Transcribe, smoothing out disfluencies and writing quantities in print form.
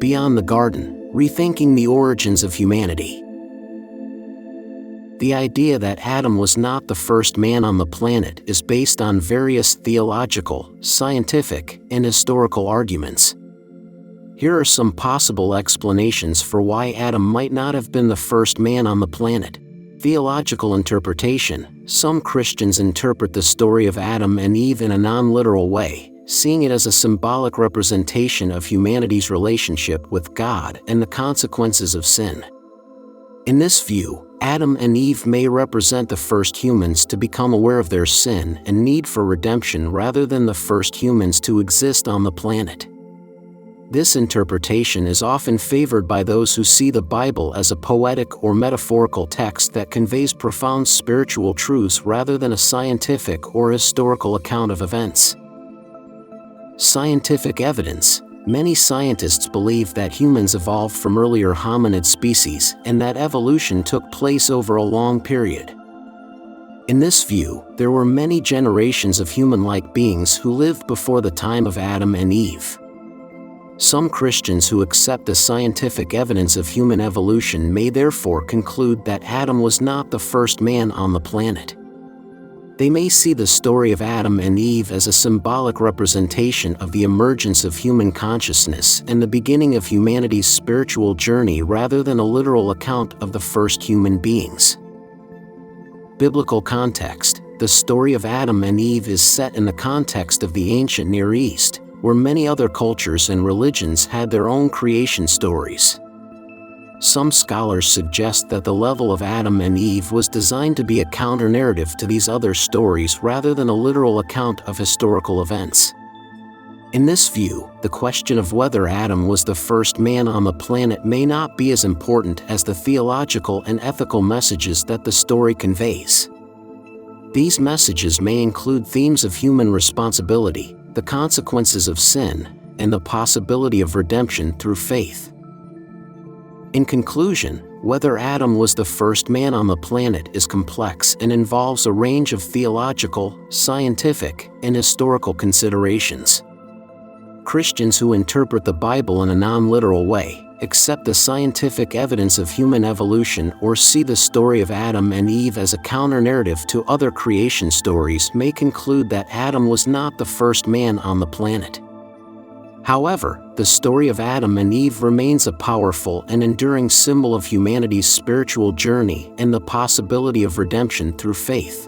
Beyond the Garden, Rethinking the Origins of Humanity. The idea that Adam was not the first man on the planet is based on various theological, scientific, and historical arguments. Here are some possible explanations for why Adam might not have been the first man on the planet. Theological interpretation. Some Christians interpret the story of Adam and Eve in a non-literal way, seeing it as a symbolic representation of humanity's relationship with God and the consequences of sin. In this view, Adam and Eve may represent the first humans to become aware of their sin and need for redemption rather than the first humans to exist on the planet. This interpretation is often favored by those who see the Bible as a poetic or metaphorical text that conveys profound spiritual truths rather than a scientific or historical account of events. Scientific evidence. Many scientists believe that humans evolved from earlier hominid species and that evolution took place over a long period. In this view, there were many generations of human-like beings who lived before the time of Adam and Eve. Some Christians who accept the scientific evidence of human evolution may therefore conclude that Adam was not the first man on the planet. They may see the story of Adam and Eve as a symbolic representation of the emergence of human consciousness and the beginning of humanity's spiritual journey rather than a literal account of the first human beings. Biblical context. The story of Adam and Eve is set in the context of the ancient Near East, where many other cultures and religions had their own creation stories. Some scholars suggest that the level of Adam and Eve was designed to be a counter-narrative to these other stories rather than a literal account of historical events. In this view, the question of whether Adam was the first man on the planet may not be as important as the theological and ethical messages that the story conveys. These messages may include themes of human responsibility, the consequences of sin, and the possibility of redemption through faith. In conclusion, whether Adam was the first man on the planet is complex and involves a range of theological, scientific, and historical considerations. Christians who interpret the Bible in a non-literal way, accept the scientific evidence of human evolution, or see the story of Adam and Eve as a counter-narrative to other creation stories may conclude that Adam was not the first man on the planet. However, the story of Adam and Eve remains a powerful and enduring symbol of humanity's spiritual journey and the possibility of redemption through faith.